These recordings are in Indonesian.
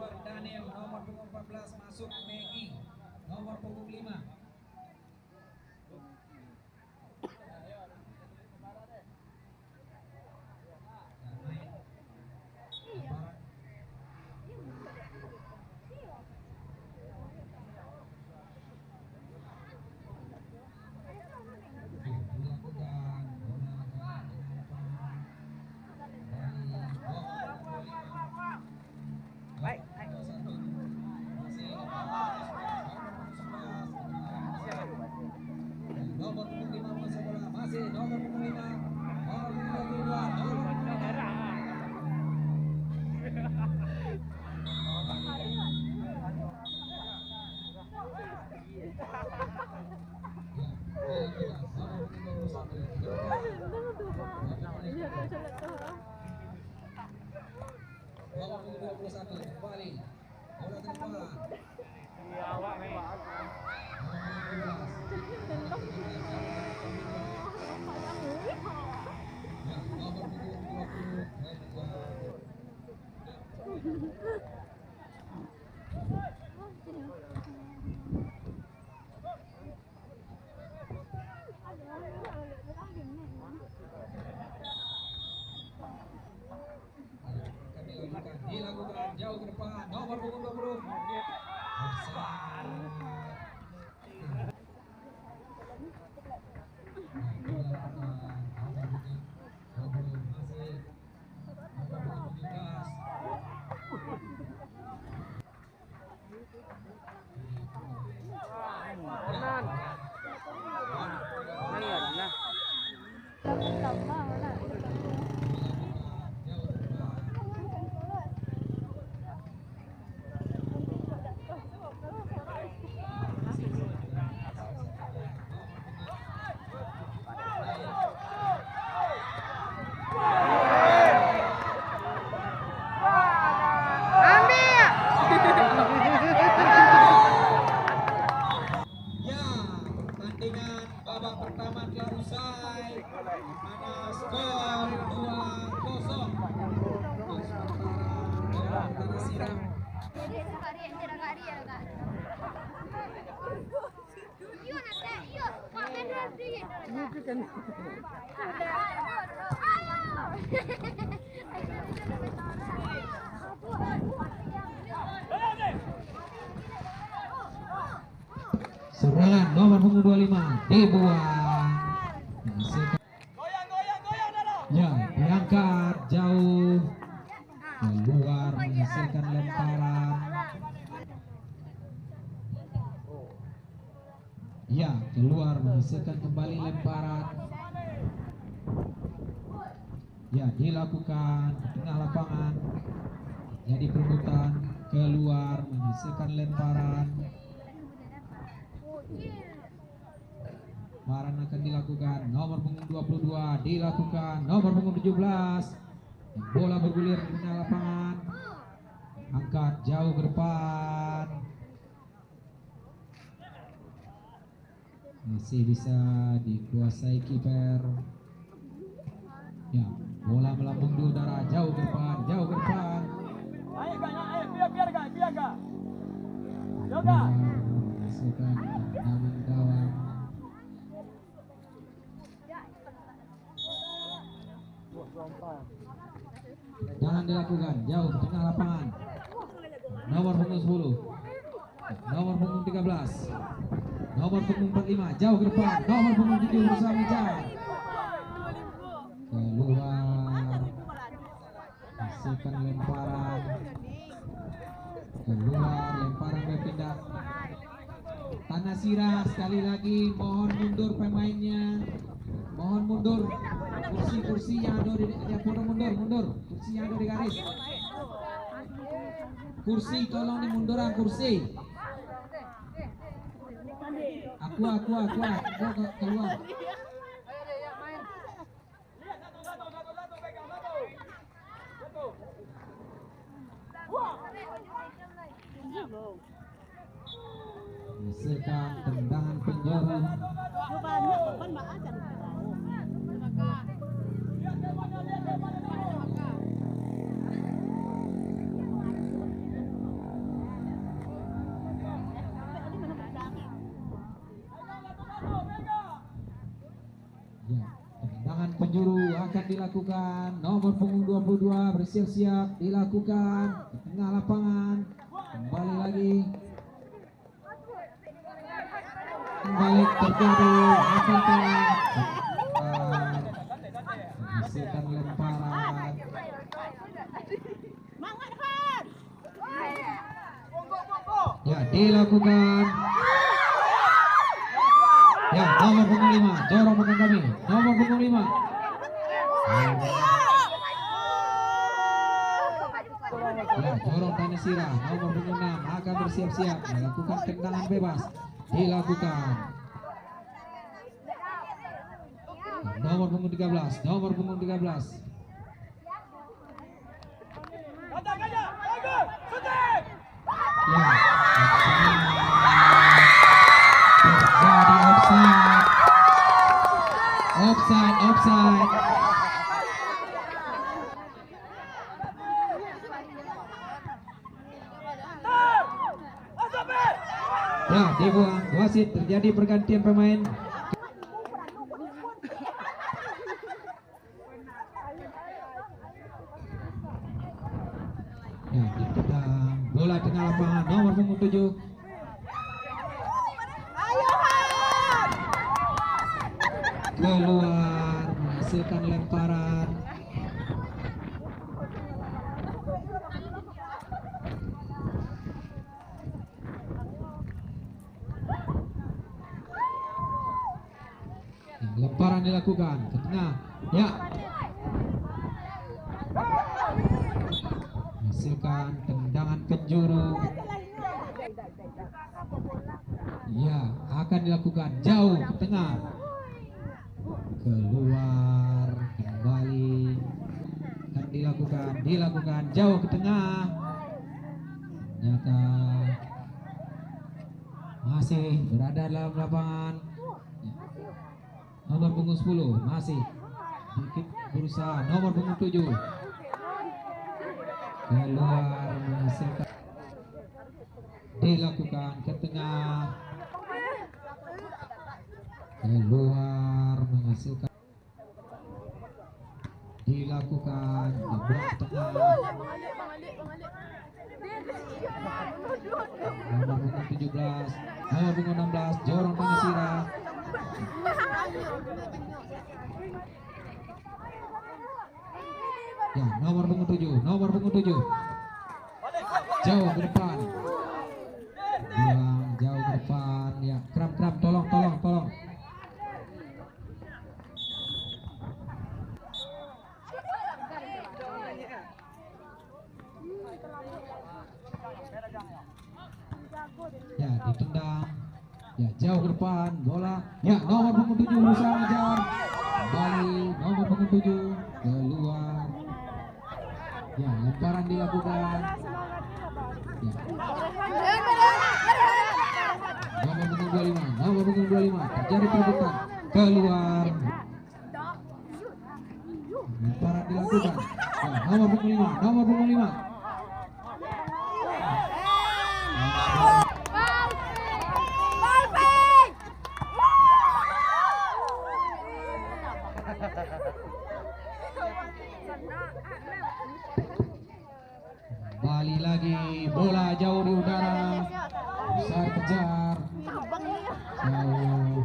keluar Daniel nomor punggung 14, masuk Megi nomor punggung 5. Nomor punggung 5 masuk bola, masih nomor punggung 5, nomor 22, nomor nomor 21 kembali bola terdepan. Awak memang. Dilakukan jauh ke depan nomor punggung 20. Babak pertama telah usai. Mana skor 2-0. Sementara Siram. Serangan nomor punggung 25 dibuang. Ya, diangkat jauh keluar menghasilkan lemparan. Ya, keluar menghasilkan kembali lemparan. Ya, dilakukan di tengah lapangan. Jadi perebutan keluar menghasilkan lemparan. Lemparan akan dilakukan nomor punggung 22 dilakukan nomor punggung 17. Bola bergulir di tengah lapangan. Angkat jauh ke depan. Masih bisa dikuasai kiper. Ya, bola melambung di udara jauh ke depan, jauh ke depan. Ayo biar gak. Bola menghasilkan tendangan gawang. Jangan dilakukan jauh ke tengah lapangan. Nomor punggung 10, nomor punggung 13, nomor punggung 45 jauh ke depan, nomor punggung 7 berusaha mengejar. Keluar hasilkan lemparan. Keluar lemparan berpindah. Tanah Sirah sekali lagi, mohon mundur pemainnya. Mohon mundur. Kursi yang ada di mundur. Kursi yang ada di garis. Kursi tolong dimunduran kursi. Aku keluar. Hasilkan tendangan penjara. akan dilakukan. Nomor punggung 22 bersiap-siap dilakukan di tengah lapangan. Kembali lagi. Kembali terjadi akan menghasilkan lemparan. Ya, dilakukan. Ya, nomor punggung 5, jorong pegang kami. Nomor punggung 5. Ya, jorong Tanasira. Nomor punggung 6 akan bersiap-siap melakukan tendangan bebas. Dilakukan. Nomor punggung 13, nomor punggung 13. Ya, terjadi offside. Offside. Ya, dibuang. Wasit, terjadi pergantian pemain. Ya, ditendang. Bola tengah lapangan. Nomor punggung 7. Keluar, menghasilkan lemparan. Lemparan dilakukan ke tengah. Ya, menghasilkan tendangan penjuru. Ya, akan dilakukan jauh ke tengah. Keluar, kembali. Akan dilakukan jauh ke tengah. Ternyata masih berada dalam lapangan. Nomor punggung 10 masih sedikit berusaha. Nomor punggung 7 keluar, menghasilkan. Dilakukan ke tengah. Keluar, menghasilkan. Dilakukan dibuang ke tengah. Nomor punggung 17, nomor punggung 16 jorong Tanasira. Ya, nomor punggung 7 jauh ke depan. Buang jauh ke depan. Ya, kram tolong. Ya, ditendang. Ya, jauh ke depan bola. Ya, nomor punggung 7 berusaha mengejar. Kembali nomor punggung 7 keluar. Ya, lemparan dilakukan. Ya. Nomor punggung 25 terjadi perebutan. Keluar. Lemparan dilakukan. Ya, nomor punggung 5. Kembali lagi, bola jauh di udara. Besar kejar. Jauh.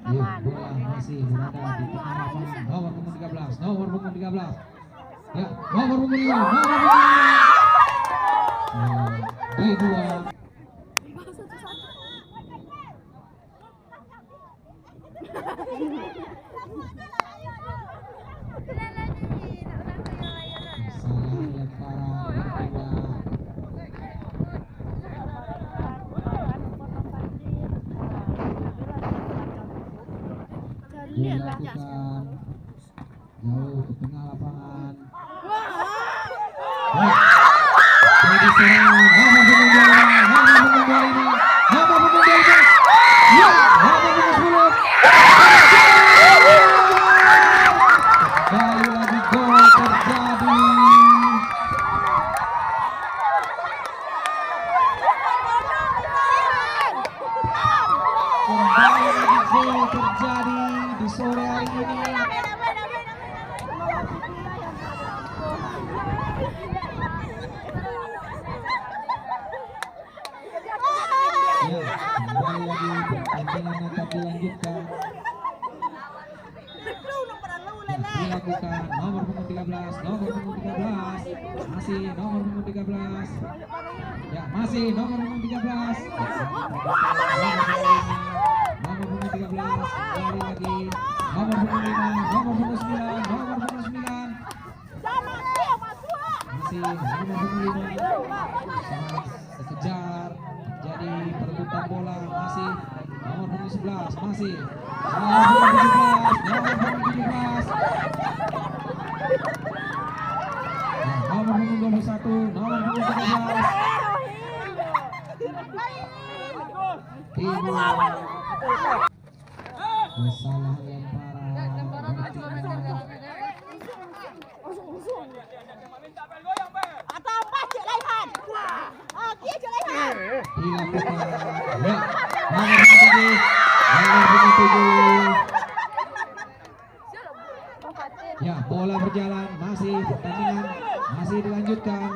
Ya, bola masih berada di tengah lapangan. Nomor punggung 13. Ya, nomor punggung 5. Dibuang. Salah lemparan dilakukan jauh ke tengah lapangan. Jadi serang nomor punggung 25. Ya, nomor punggung 10. Kembali lagi gol terjadi. lagi gol terjadi di sore hari ini. Ya, kembali lagi pertandingan akan dilanjutkan. Dilakukan nomor punggung 13, nomor punggung 13, masih nomor punggung 13. Ya, masih nomor punggung 13. Nomor punggung 13, kembali lagi. Nomor punggung 5, nomor punggung 9, nomor punggung 9. Masih nomor punggung 5. Kejar, jadi perebutan bola. Masih nomor punggung 11, masih nomor punggung 17, nomor punggung 17. Nomor punggung 21, nomor punggung 13. Kesalahan lemparan. Atau pas cek Laihan. Kia cek Laihan. Dilakukan. Ya, nomor punggung 7, nomor punggung 7. Ya, bola berjalan, masih pertandingan masih dilanjutkan.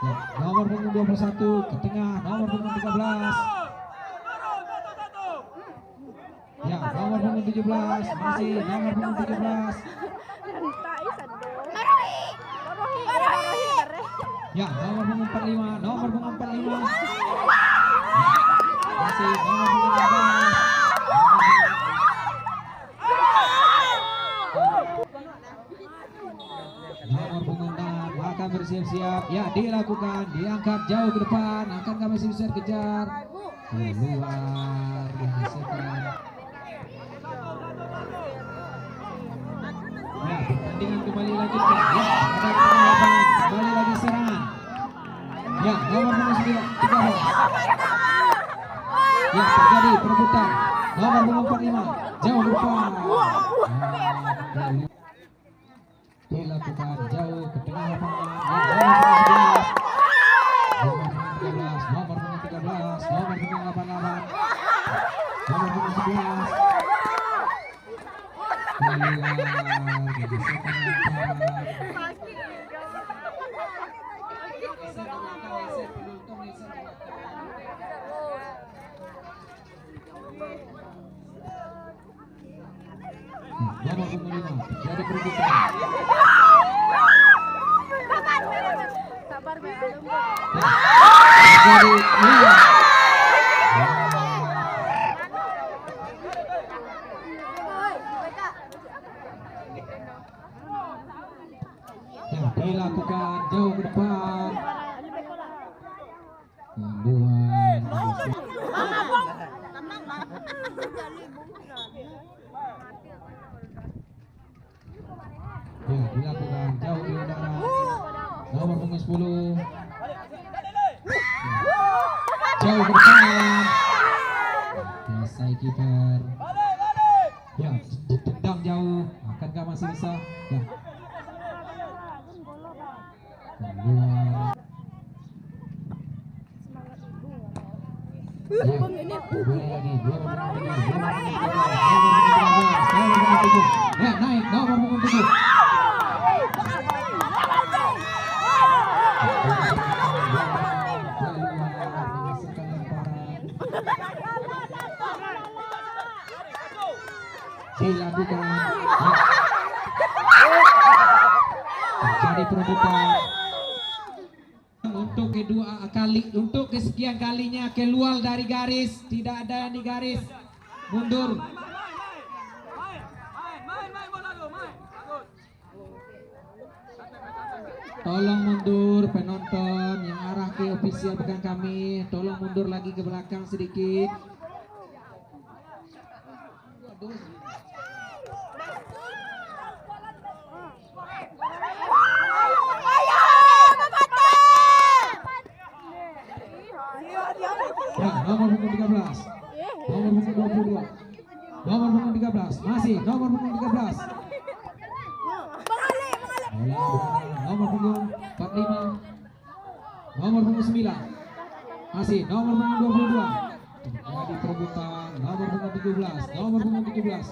Ya, nomor punggung 21 ke tengah, nomor punggung 13. Ya, nomor punggung 17, masih nomor punggung 17. Ya, nomor punggung 45, nomor punggung 45. Ya, masih nomor punggung 16. Nomor punggung 6 akan bersiap-siap. Ya, dilakukan, diangkat jauh ke depan. Akankah masih bisa kejar? Keluar, dihasilkan. Ya, pertandingan kembali lanjutkan. Ya, ada penolakan, kembali lagi serangan. Ya, nomor punggung 13. Ya, terjadi perebutan. Nomor punggung 45 jauh ke depan. Dilakukan jauh ke tengah lapangan. Ya, nomor punggung 11, nomor punggung 13, nomor punggung 88, nomor punggung 11. Nomor punggung 5 terjadi perebutan. Sabar, Mbak. Terjadi ya, dilakukan jauh ke depan. Buang. Ya, dilakukan jauh di udara. Nomor punggung 10. Jauh ke depan. Selesai kiper. Ya, ditendang jauh. Akankah masih bisa? Ya. Keluar. Ya, kembali lagi. Ya, naik nomor punggung 7. Dilakukan. Terjadi perebutan. Untuk kedua kali, untuk kesekian kalinya keluar dari garis, tidak ada yang di garis, mundur. Tolong mundur penonton yang arah ke ofisial pegang kami, tolong mundur lagi ke belakang sedikit. Ya, nomor punggung 13, nomor punggung 22, nomor punggung 13, masih nomor punggung 13. Nomor punggung 45, nomor punggung 9, masih nomor punggung 22. terjadi perebutan nomor punggung 17, nomor punggung 17,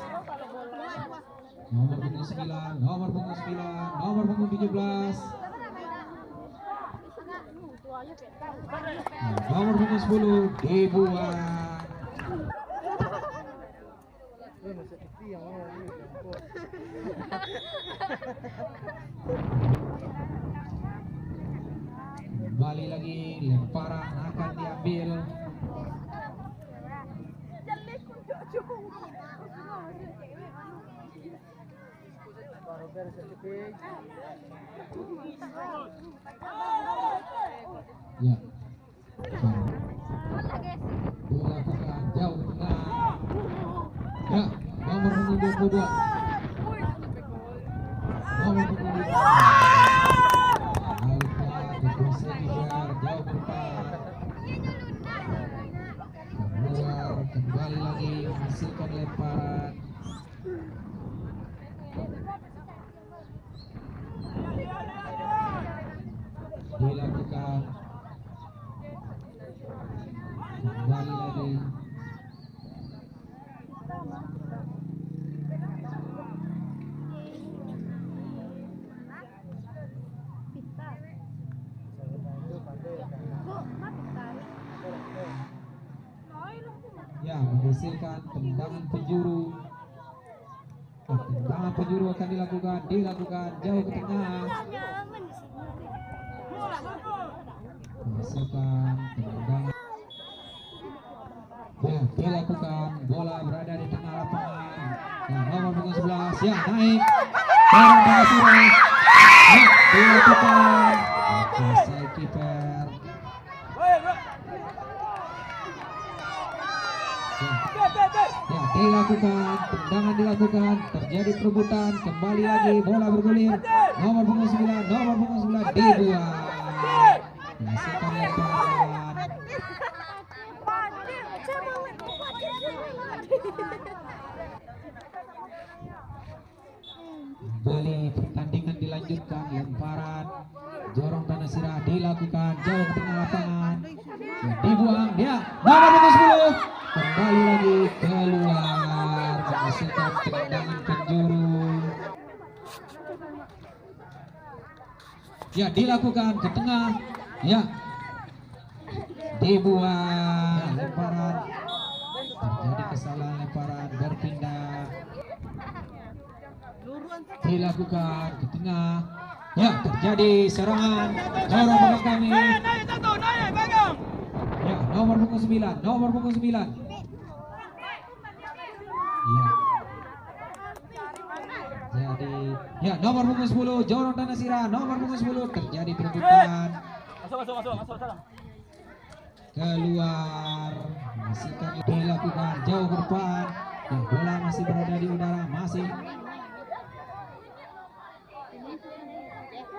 nomor punggung 9, nomor punggung 9, nomor punggung 17, nomor punggung 10 dibuang. Kembali lagi lemparan akan diambil. Ya. Dilakukan jauh ke tengah. Ya, nomor punggung 22. Nomor punggung 22. Jauh ke depan. Keluar, kembali lagi menghasilkan lemparan. Dilakukan kembali lagi. Ya, menghasilkan tendangan penjuru. Tendangan penjuru akan dilakukan jauh ke tengah. Menghasilkan tendangan. Ya, dilakukan, bola berada di tengah lapangan. Nah, nomor punggung 11 ya naik. Barang Tanasira. Ya, dilakukan. Selesai kiper. Ya, dilakukan, tendangan dilakukan, terjadi perebutan, kembali lagi bola bergulir. Nomor punggung 9, nomor punggung 9 dibuang. Menghasilkan lemparan. Kembali pertandingan dilanjutkan, lemparan jorong Tanasira dilakukan jauh ke tengah lapangan. Ya, dibuang dia nomor punggung 10 kembali lagi keluar menghasilkan tendangan penjuru. Ya, dilakukan ke tengah. Ya, dibuang lemparan. Terjadi kesalahan lemparan berpindah. Dilakukan ke tengah. Ya, terjadi serangan jorong belakang ini. Ya, nomor punggung 9, nomor punggung 9. Ya. Jadi, ya nomor punggung 10 jorong Tanasira, nomor punggung 10 terjadi perebutan. Masuk. Keluar, masih dilakukan jauh ke depan. Ya, bola masih berada di udara, masih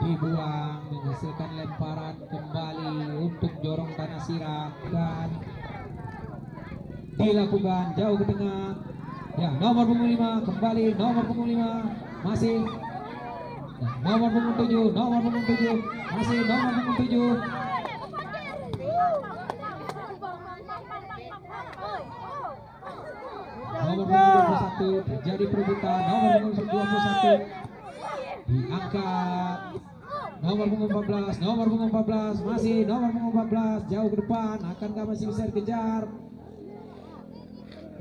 dibuang, menghasilkan lemparan kembali untuk jorong Tanasira dan dilakukan jauh ke tengah. Ya, nomor punggung 5 kembali, nomor punggung 5 masih. Ya, nomor punggung 7, nomor punggung 7 masih, nomor punggung 7. Nomor punggung 21 terjadi perebutan, nomor punggung 21 diangkat. Nomor punggung 14, nomor punggung 14 masih, nomor punggung 14 jauh ke depan, akankah masih bisa dikejar?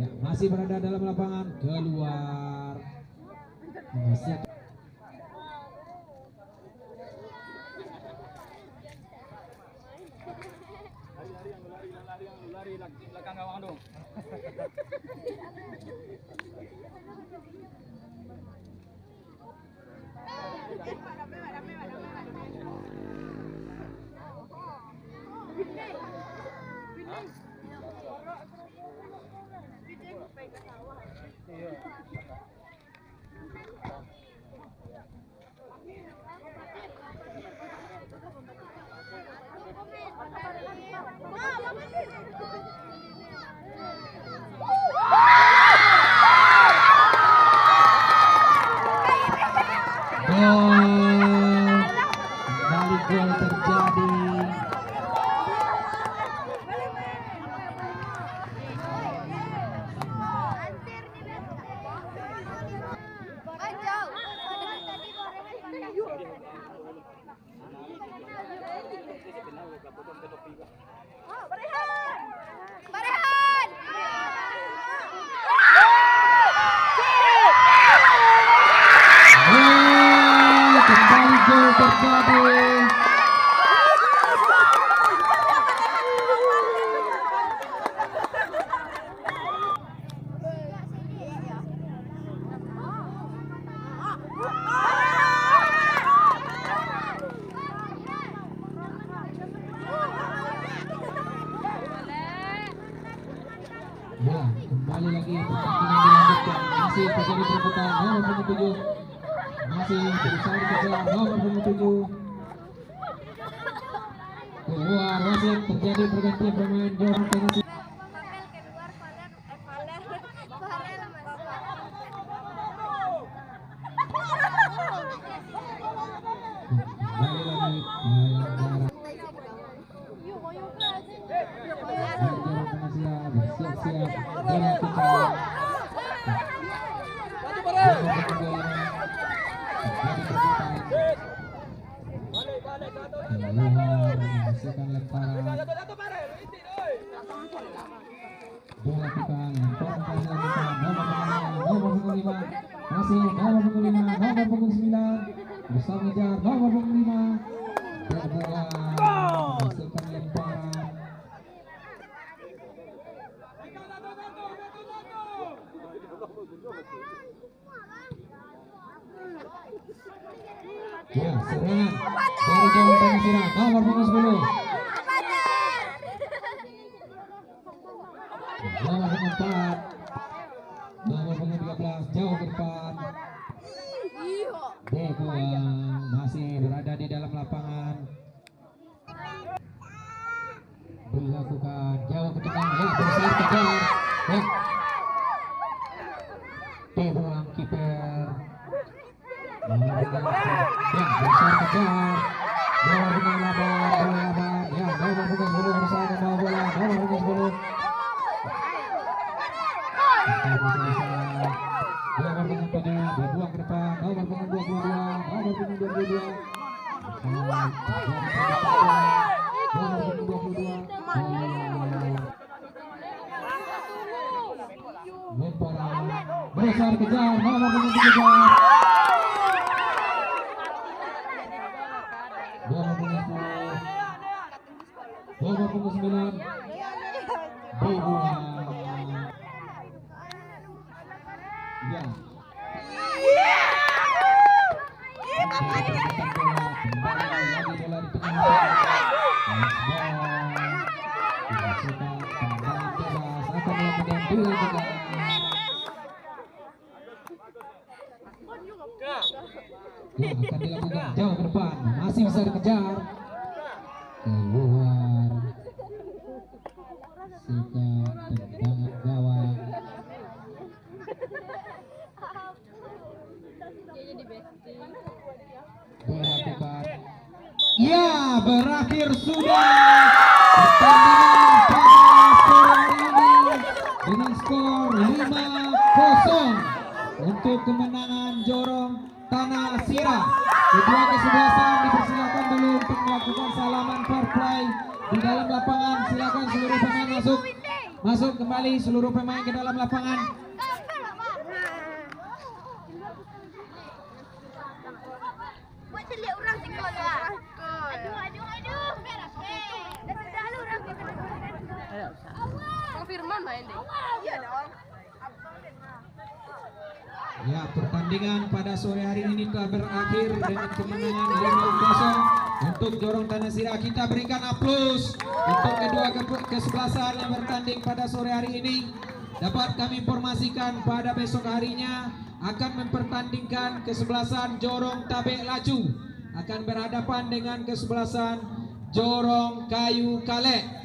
Ya, masih berada dalam lapangan, keluar. Masih. Lari belakang gawang dong. terjadi. Ya, kembali lagi pertandingan dilanjutkan. Masih terjadi perebutan nomor punggung 7. Masih berusaha dikejar nomor punggung 7. Keluar wasit, terjadi pergantian pemain Jorong Tennessee. Kembali lagi bersiap-siap dilakukan. Keluar menghasilkan lemparan. Dilakukan lemparan nomor punggung 5. Masih nomor punggung 5, nomor punggung 9. Berusaha mengejar nomor punggung 5. Berbola menghasilkan lemparan. Ya, serangan dari Jorong Tennessee nomor punggung 10. Nomor punggung 4. Nomor punggung 13 jauh ke depan. Dekuang masih berada di dalam lapangan. Dilakukan jauh ke tengah. Ya, berusaha kejar. Ya. Dibuang kiper. Ya, berusaha kejar. Nomor punggung 8. Ya, nomor punggung 10 berusaha membawa bola. Nomor punggung 10. Nomor punggung 7 dibuang ke depan. Nomor punggung 22. Nomor punggung 22. Nomor punggung 22. Lemparan berusaha kejar nomor punggung 13. Nomor punggung 10. Nomor punggung 9. Dibuang. Ya. Ya, akan dilakukan jauh ke depan, masih bisa dikejar. Keluar. Sikat tendangan gawang. Dilakukan. Ya, berakhir sudah pertandingan pada sore hari ini dengan skor 5-0 untuk kemenangan Jorong Tanah Sirah. Kedua kesebelasan dipersilakan dulu untuk melakukan salaman fair play di dalam lapangan. Silakan seluruh pemain masuk kembali seluruh pemain ke dalam lapangan. Firman main deh. Iya dong. Ya, pertandingan pada sore hari ini telah berakhir dengan kemenangan 5-0 untuk Jorong Tanah Sirah. Kita berikan aplaus untuk kedua kesebelasan yang bertanding pada sore hari ini. Dapat kami informasikan pada besok harinya akan mempertandingkan kesebelasan Jorong Tabek Laju akan berhadapan dengan kesebelasan Jorong Kayu Kalek.